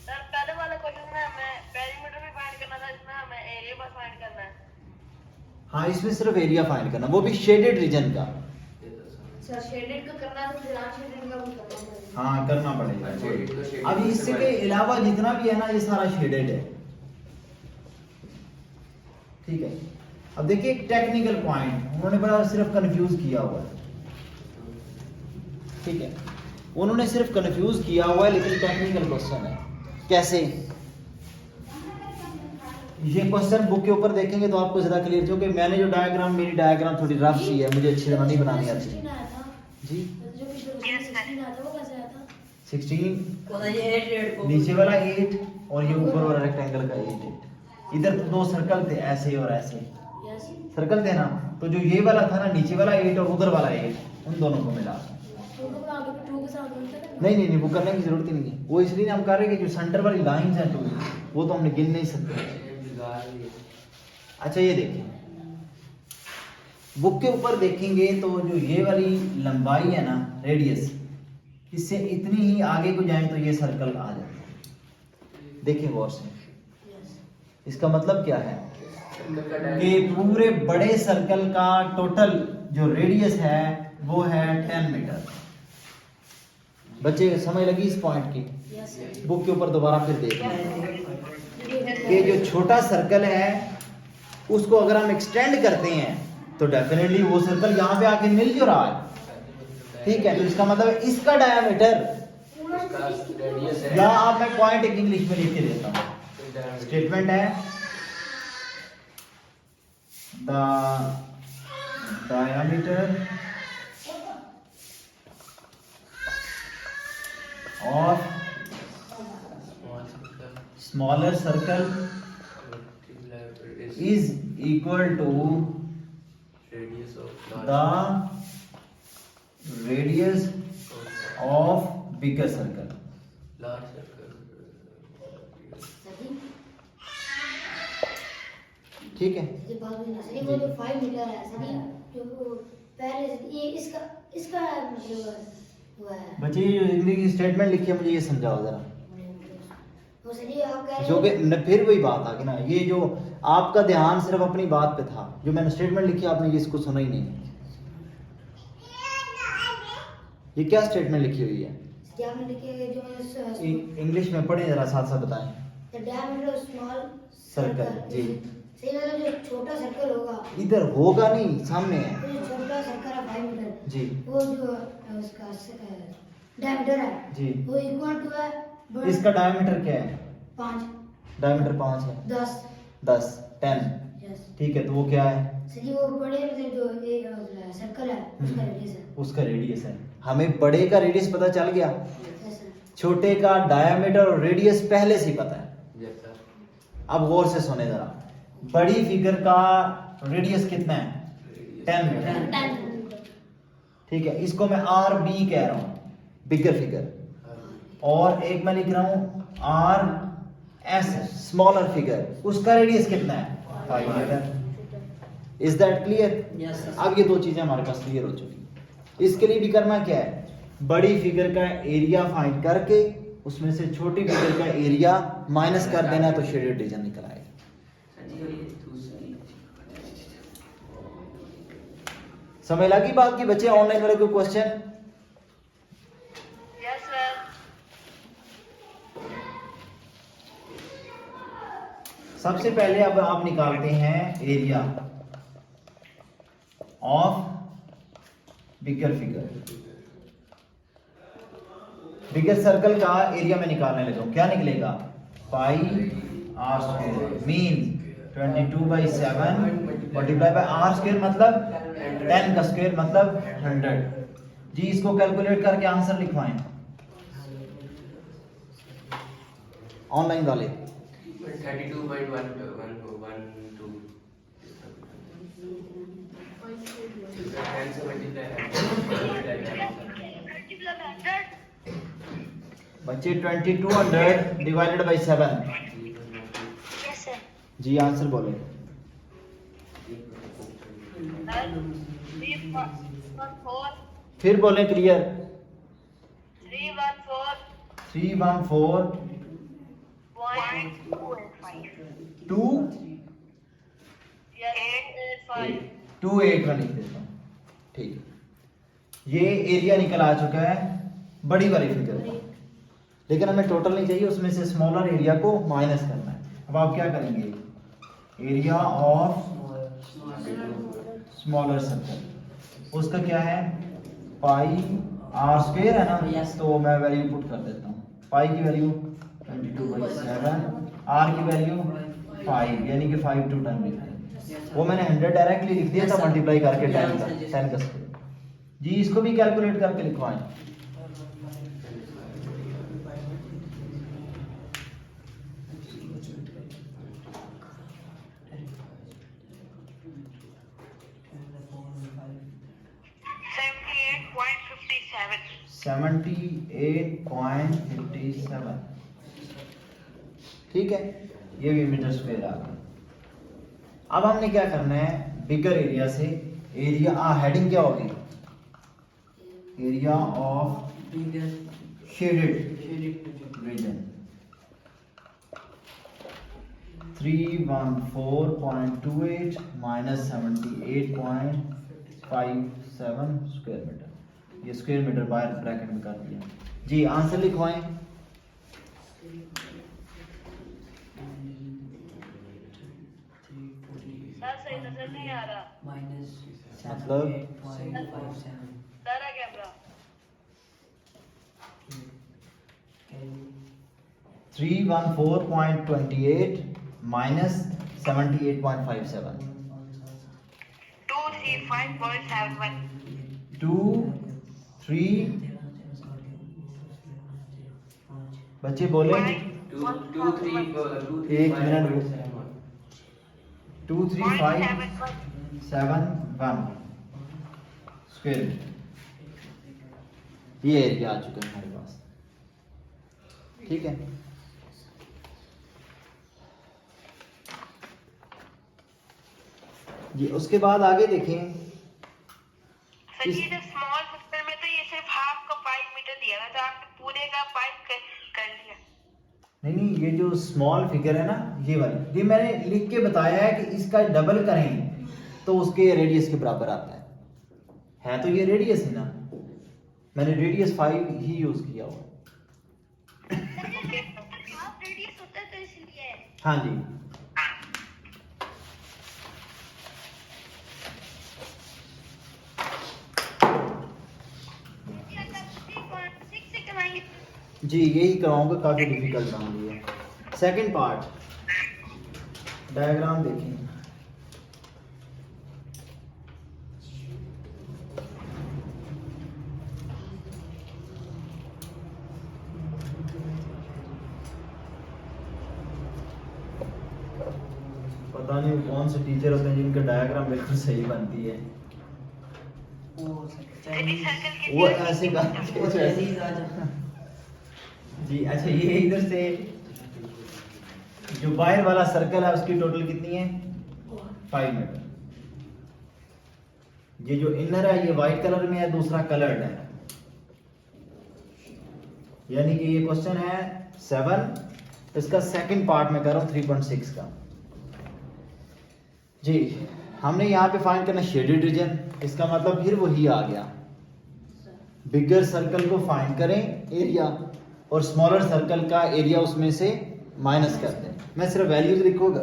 सर पहले वाले क्वेश्चन में हमें पेरीमीटर भी फाइंड करना था, इसमें हमें एरिया बस फाइंड करना है। हाँ इसमें सिर्फ एरिया फाइंड करना, वो भी शेडेड रीजन का। सर शेडेड का करना है तो फिर अनशेडेड का भी करना पड़ेगा। हाँ करना पड़ेगा। Shaded का shaded अब इसके अलावा जितना भी है ना ये सारा शेडेड है। ठीक है, अब देखिए एक टेक्निकल पॉइंट उन्होंने बड़ा सिर्फ कंफ्यूज किया हुआ है। ठीक है, उन्होंने सिर्फ कंफ्यूज किया हुआ है, लेकिन टेक्निकल क्वेश्चन है। कैसे? ये क्वेश्चन बुक के ऊपर देखेंगे तो आपको ज्यादा क्लियर, क्योंकि मैंने जो डायग्राम, मेरी डायग्राम थोड़ी रफ सी है, मुझे अच्छी तरह नहीं बनानी आती। 16 आया था जी जो पिछले क्वेश्चन में 16 आया था वो कैसे आया था? 16 पता ये 8 को नीचे वाला 8 और ये ऊपर वाला रेक्टेंगल का 8। इधर तो दो सर्कल थे, ऐसे और ऐसे यस सर्कल थे ना, तो जो ये वाला था ना नीचे वाला 8 और उधर वाला 8, उन दोनों को मिला। तो को आगे पे 2 के साथ मिलता है। नहीं वो करने की जरूरत ही नहीं है, वो इसलिए हम कर रहे हैं कि जो सेंटर वाली लाइंस हैं 2 वो तो हमने गिन नहीं सकते। अच्छा ये देखिए, बुक के ऊपर देखेंगे तो जो ये वाली लंबाई है ना, रेडियस, इससे इतनी ही आगे को जाएं तो ये सर्कल आ जाता है। देखिए गौर से, इसका मतलब क्या है कि पूरे बड़े सर्कल का टोटल जो रेडियस है वो है 10 मीटर। बच्चे समझ लगी इस पॉइंट की? यस बुक के ऊपर दोबारा फिर देखना, ये जो छोटा सर्कल है उसको अगर हम एक्सटेंड करते हैं तो डेफिनेटली वो सर्कल यहाँ पे आके मिल जो रहा है। ठीक है, तो इसका मतलब इसका डायमीटर, या आप मैं पॉइंट एक इंग्लिश में लिख के देता हूँ। स्टेटमेंट है the diameter of smaller circle is equal to the radius of bigger circle। ठीक है, ये बात भी ना सही, वो जो 5 मीटर है सही, जो वो पहले से ये इसका मतलब हुआ है। बच्चे ये जो इंग्लिश की स्टेटमेंट लिखी है मुझे ये समझाओ जरा। वो सही आप कह रहे जो कि फिर वही बात आ गई ना, ये जो आपका ध्यान सिर्फ अपनी बात पे था, जो मैंने स्टेटमेंट लिखी आपने ये इसको सुना ही नहीं। ये क्या स्टेटमेंट लिखी हुई है? क्या में लिखे जो इंग्लिश में पढ़े जरा, साथ साथ बताएं। The diameter of small circle जी, सही मतलब जो छोटा सर्कल होगा, इधर होगा नहीं, सामने है वो जो छोटा सर्कल है 5 मीटर जी वो जो उसका डायमीटर है जी। वो इक्वल टू है इसका डायमीटर क्या है? 5 डायमीटर 5 है, 10 10 10। यस ठीक है, तो वो क्या है? सही, वो बड़े मतलब जो एक सर्कल है उसका रेडियस है। उसका रेडियस है। हमें बड़े का रेडियस पता चल गया, यस सर। छोटे का डायमीटर और रेडियस पहले से ही पता है। अब गौर से सुने जरा, बड़ी फिगर का रेडियस कितना है? 10 मीटर। ठीक है, इसको मैं आर बी कह रहा हूं, बिगर फिगर, और एक मैं लिख रहा हूं आर एस, स्मॉलर फिगर, उसका रेडियस कितना है? 5 meter. Is that clear? Yes, sir. अब ये दो चीजें हमारे पास क्लियर हो चुकी। इसके लिए भी करना क्या है? बड़ी फिगर का एरिया फाइंड करके उसमें से छोटी फिगर का एरिया माइनस कर देना, तो शेडेड रीजन निकल आएगा। समझ लगी बात की बच्चे? ऑनलाइन वाले कोई क्वेश्चन? Yes sir. सबसे पहले अब आप निकालते हैं area of bigger figure. Bigger circle का एरिया में निकालने लगा हूं, क्या निकलेगा? Pi R square mean 22/7 multiply by R square मतलब 10 का स्क्वायर मतलब 100। जी इसको कैलकुलेट करके आंसर लिखवाएं ऑनलाइन वाले। 100 बच्चे 2200 डिवाइडेड बाय 7। Yes sir. जी आंसर बोले। 314 फिर बोले क्लियर। 314 314.2 2 885 281 लिख देता हूँ। ठीक है, ये एरिया निकल आ चुका है बड़ी वाली फिगर का, लेकिन हमें टोटल नहीं चाहिए, उसमें से स्मॉलर एरिया को माइनस करना है। अब आप क्या करेंगे? एरिया ऑफ स्मॉलर सर्कल, उसका क्या है? पाई आर स्क्वायर है ना, तो मैं वैल्यू पुट कर देता हूँ। पाई की वैल्यू 22/7, आर की वैल्यू 5 यानी कि 5 टू 10 लिख देंगे। वो मैंने 100 डायरेक्टली लिख दिया था मल्टीप्लाई करके 10 का स्क्वायर। जी इसको भी कैलकुलेट करके लिखवाएं। $78.57 78.57 ठीक है, ये भी मीटर स्क्वायर आ गया। अब हमने क्या करना है? बिगर एरिया से एरिया हेडिंग क्या होगी? Area of shaded region 314.28 minus 78.57 square meter. ये स्क्वायर मीटर बाहर ब्रैकेट में कर दिया। जी आंसर लिखवाएं। सर सही नजर नहीं आ रहा। मतलब सारा कैमरा 314.28 माइनस 78.57 235.71 2 3 बच्चे बोले 1 मिनट 23571 स्क्वायर मीटर। ये एरिया आ चुका है हमारे पास। ठीक है, जी उसके बाद आगे देखें। सर ये जब स्मॉल पिक्चर में तो ये सिर्फ हाफ का 5 मीटर दिया था, तो आपने पूरे का 5 कर लिया। नहीं, ये जो स्मॉल फिगर है ना, ये वाली, ये मैंने लिख के बताया है कि इसका डबल करें तो उसके रेडियस के बराबर आता है तो ये रेडियस है ना, मैंने रेडियस 5 ही यूज किया हुआ। हाफ रेडियस होता है तो इसलिए। हाँ जी, जी यही कराऊंगा, काफी डिफिकल्ट काम दिया। सेकंड पार्ट, डायग्राम देखें। पता नहीं कौन से टीचर होते हैं जिनका डायग्राम बिल्कुल सही बनती है, वो ऐसे करके जी। अच्छा, ये इधर से जो बाहर वाला सर्कल है उसकी टोटल कितनी है? 5 मीटर। ये जो इनर है ये व्हाइट कलर में है, दूसरा कलर्ड है, यानी कि ये क्वेश्चन है 7, इसका सेकंड पार्ट में कर रहा हूं 3.6 का। जी हमने यहाँ पे फाइंड करना शेडेड रीजन, इसका मतलब फिर वही आ गया, बिगर सर्कल को फाइंड करें एरिया और स्मॉलर सर्कल का एरिया उसमें से माइनस कर दें। मैं सिर्फ वैल्यूज लिखूंगा,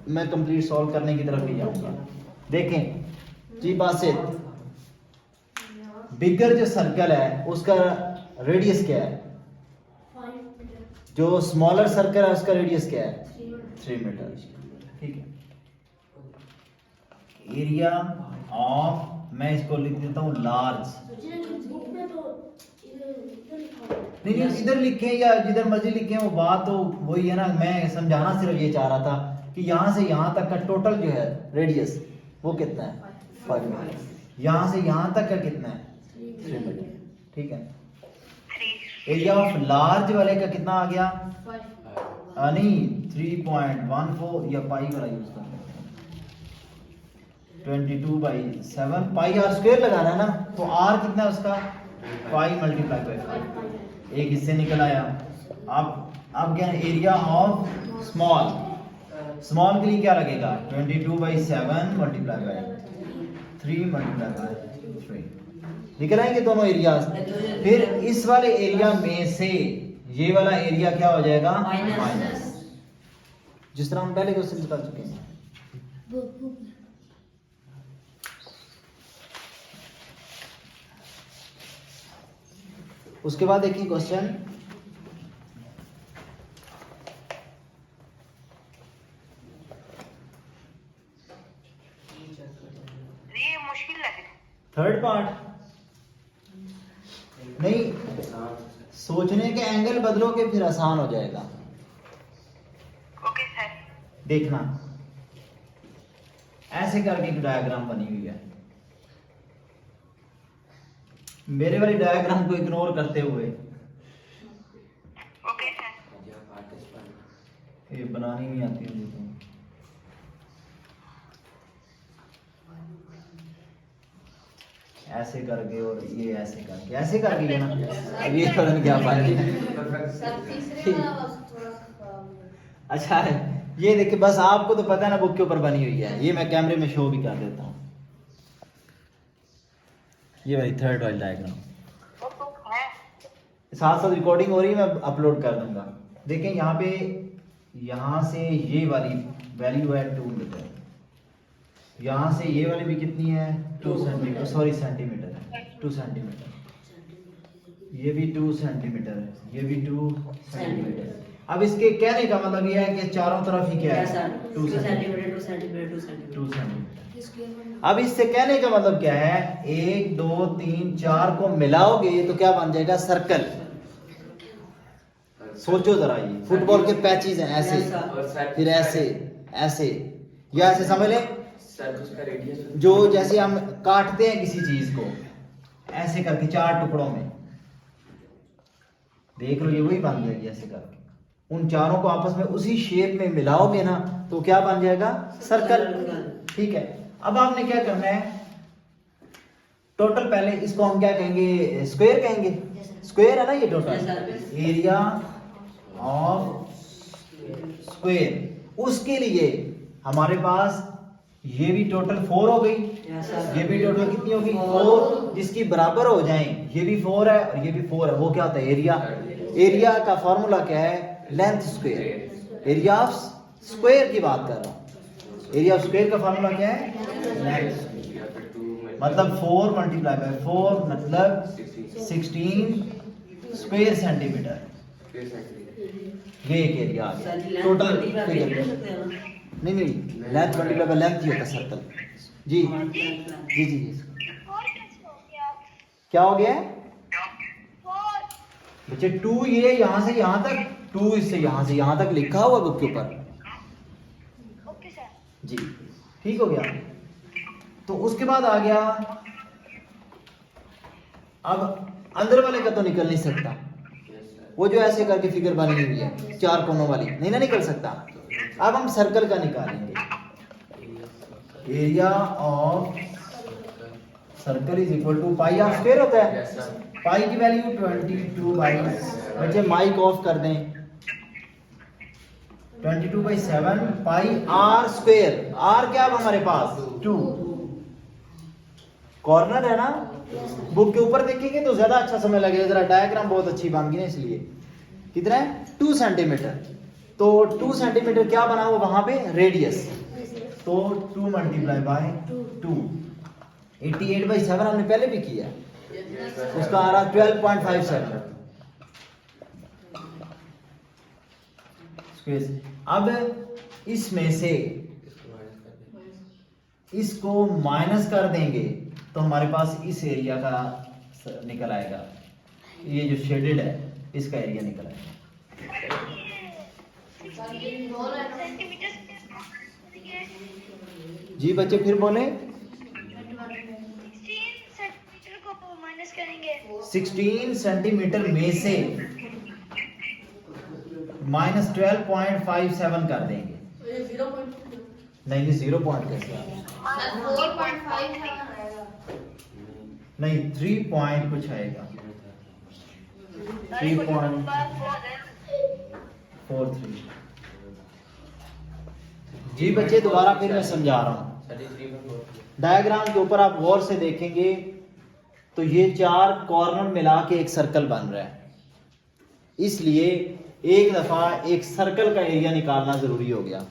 मैं कंप्लीट सॉल्व करने की तरफ ही जाऊंगा। देखें जी बासित, बिगर जो सर्कल है उसका रेडियस क्या है, 5 मीटर, जो स्मॉलर सर्कल है उसका रेडियस क्या है, 3 मीटर, 3 मीटर। ठीक है, एरिया ऑफ, मैं इसको लिख देता हूँ लार्ज, बुक में तो इधर लिखा हुआ है। नहीं नहीं इधर लिखे या जिधर मर्जी लिखे वो बात तो वही है ना। मैं समझाना सिर्फ ये चाह रहा था कि यहाँ से यहाँ तक का टोटल जो है रेडियस वो कितना है, 5 मीटर। यहाँ से यहाँ तक का कितना है, 3 मीटर। ठीक है, एरिया ऑफ लार्ज वाले का कितना आ गया, 5 नहीं 3.14 या पाई वाला यूज करते हैं, 22/7 पाई आर स्क्वायर लगाना है ना, तो आर कितना है उसका 5 मल्टीप्लाई बाई 5, एक इससे निकल आया। अब क्या है, एरिया ऑफ स्मॉल, स्मॉल के लिए क्या लगेगा, 22/7 मल्टीप्लाई बाई 3 मल्टीप्लाई बाई 3, निकल आएंगे दोनों एरियाज। फिर इस वाले एरिया में से ये वाला एरिया क्या हो जाएगा, माइनस, जिस तरह हम पहले क्वेश्चन कर चुके हैं। उसके बाद देखिए क्वेश्चन, ये मुश्किल लग रहा है। थर्ड पार्ट नहीं, सोचने के एंगल बदलोगे फिर आसान हो जाएगा। Okay sir. देखना ऐसे करके एक डायग्राम बनी हुई है, मेरे वाली डायग्राम को इग्नोर करते हुए ओके सर। ये बनानी नहीं आती मुझे तो। ऐसे करके और ये ऐसे करके ये ना, अब ये पता नहीं क्या पाएंगे। अच्छा है, ये देखिए बस आपको तो पता है ना बुक के ऊपर बनी हुई है, ये मैं कैमरे में शो भी कर देता हूँ। ये भाई थर्ड वाली डायग्राम वो तो है। साथ साथ रिकॉर्डिंग हो रही है, मैं अपलोड कर दूंगा। देखें यहाँ पे, यहाँ से ये वाली वैल्यू है 2 मीटर, यहाँ से ये वाली भी कितनी है 2 सेंटीमीटर, सॉरी सेंटीमीटर है, 2 सेंटीमीटर, ये भी 2 सेंटीमीटर है, ये भी 2 सेंटीमीटर। अब इसके कहने का मतलब ये है कि चारों तरफ ही क्या है 2 सेंटीमीटर, 2 सेंटीमीटर 2 सेंटीमीटर 2 सेंटीमीटर। अब इससे कहने का मतलब क्या है, 1 2 3 4 को मिलाओगे तो क्या बन जाएगा, सर्कल। सोचो जरा, ये फुटबॉल के पैचेस हैं ऐसे, फिर ऐसे ऐसे, या ऐसे समझ लें उसका रेडियस जो जैसे हम काटते हैं किसी चीज को ऐसे करके 4 टुकड़ों में, देख लो ये वही बन जाएगी। ऐसे करके उन चारों को आपस में उसी शेप में मिलाओगे ना तो क्या बन जाएगा, सर्कल। ठीक है, अब आपने क्या करना है, टोटल पहले इसको हम क्या कहेंगे, स्क्वायर कहेंगे, स्क्वायर है ना ये टोटल एरिया ऑफ स्क्वायर। उसके लिए हमारे पास ये भी टोटल 4 हो गई, ये भी टोटल कितनी होगी 4, जिसकी बराबर हो जाएं, ये भी 4 है और ये भी 4 है, वो क्या होता है एरिया। एरिया का फॉर्मूला क्या है, length square, area of square की बात कर रहा हूं। एरिया ऑफ स्क्वायर का फॉर्मूला क्या है, लेंथ, मतलब 4 मल्टीप्लाई बाय 4 मतलब 16 स्क्वायर सेंटीमीटर। ये एक एरिया आ गया टोटल फिगर। नहीं लेंथ मल्टीप्लाई बाय लेंथ ही होता सर्कल। जी जी जी जी क्या हो गया बच्चे, 2 ये यहाँ से यहाँ तक, 2 इससे यहाँ से यहाँ तक लिखा हुआ बुक के ऊपर। Okay sir. जी ठीक हो गया। तो उसके बाद आ गया, अब अंदर वाले का तो निकल नहीं सकता, वो जो ऐसे करके फिगर बनी हुई है 4 कोनों वाली, नहीं ना निकल सकता। अब हम सर्कल का निकालेंगे, area of circle is equal to pi R square होता है। पाई की वैल्यू 22 बाई, बच्चे माइक ऑफ कर दें, 22/7 पाई आर स्क्वायर। आर क्या अब हमारे पास 2, कॉर्नर है ना। बुक के ऊपर देखेंगे तो ज्यादा अच्छा समय लगेगा, जरा डायग्राम बहुत अच्छी बन गई ना, इसलिए कितना है 2 सेंटीमीटर। तो 2 सेंटीमीटर क्या बना हुआ वहां पे रेडियस, तो 2 मल्टीप्लाई बाय 2। 88/7 हमने पहले भी किया, उसका आ रहा 12.57 स्क्वायर। अब इसमें से इसको माइनस कर देंगे तो हमारे पास इस एरिया का निकल आएगा, ये जो शेडेड है इसका एरिया निकल आएगा। सेंटीमीटर जी बच्चे फिर बोले, 16 सेंटीमीटर को माइनस करेंगे। 16 सेंटीमीटर में से माइनस 12.57 कर देंगे। ये 0.2 नहीं 0 पॉइंट कैसे आ रहा? 4.57 आएगा। नहीं 3 पॉइंट कुछ आएगा, 3.43। जी बच्चे दोबारा फिर मैं समझा रहा हूँ। डायग्राम के ऊपर आप गौर से देखेंगे तो ये 4 कॉर्नर मिला के एक सर्कल बन रहा है, इसलिए एक दफा एक सर्कल का एरिया निकालना जरूरी हो गया,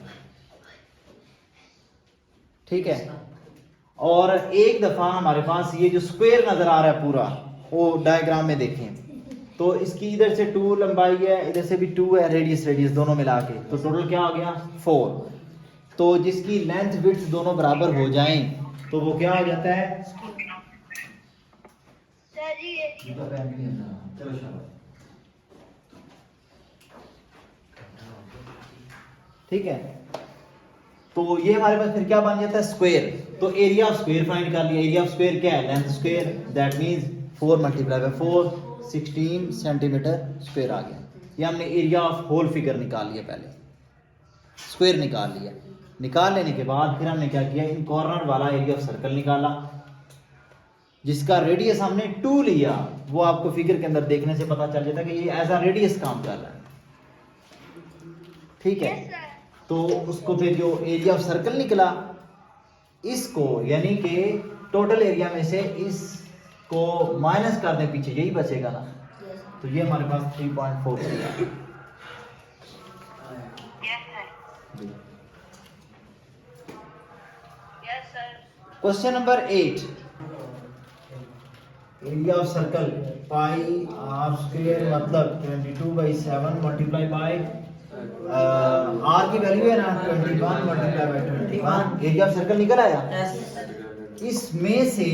ठीक है। और एक दफा हमारे पास ये जो स्क्वायर नजर आ रहा है पूरा, वो डायग्राम में देखें तो इसकी इधर से 2 लंबाई है, इधर से भी 2 है, रेडियस दोनों मिला के, तो टोटल क्या हो गया 4। तो जिसकी लेंथ विड्थ दोनों बराबर हो जाएं तो वो क्या हो जाता है, सर जी ये चलो शाबाश, ठीक है। तो ये हमारे पास फिर क्या बन जाता है स्क्वायर। तो एरिया ऑफ स्क्वायर फाइंड कर लिया। एरिया ऑफ स्क्वायर क्या है, length square, that means 4 multiply by 4, 16 centimetre square आ गया। ये हमने एरिया ऑफ होल फिगर निकाल लिया, पहले स्क्वायर निकाल लिया। निकाल लेने के बाद फिर हमने क्या किया, इन कॉर्नर वाला एरिया ऑफ सर्कल निकाला, जिसका रेडियस हमने 2 लिया। वो आपको फिगर के अंदर देखने से पता चल जाता है कि ये एज अ रेडियस काम कर रहा है, ठीक है। तो उसको फिर जो एरिया ऑफ सर्कल निकला, इसको यानी कि टोटल एरिया में से इसको माइनस कर दें पीछे, यही बचेगा ना। तो ये हमारे पास 3.43 है। Yes sir. Question number 8, area of circle pi R square मतलब 22/7 मल्टीप्लाई बाय आर की वैल्यू है ना 21 multiply by 21, area of circle निकल आया। इसमें से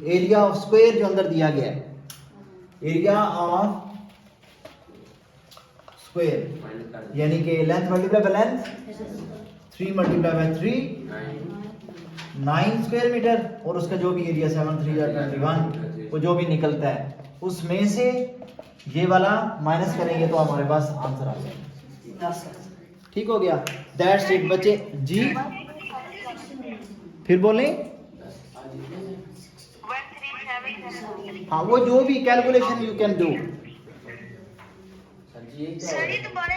एरिया ऑफ स्क्वायर जो अंदर दिया गया है, एरिया ऑफ स्क्वायर यानी कि length multiply by length, 3 multiply by 3 9 square meter, और उसका जो भी एरिया 7 3 या 21 वो जो भी निकलता है उसमें से ये वाला माइनस करेंगे तो हमारे पास आंसर आ जाएगा। ठीक हो गया, दैट्स इट बच्चे। जी फिर बोलें, 137। हाँ वो जो भी calculation you can do. Sir जी सर ये दोबारा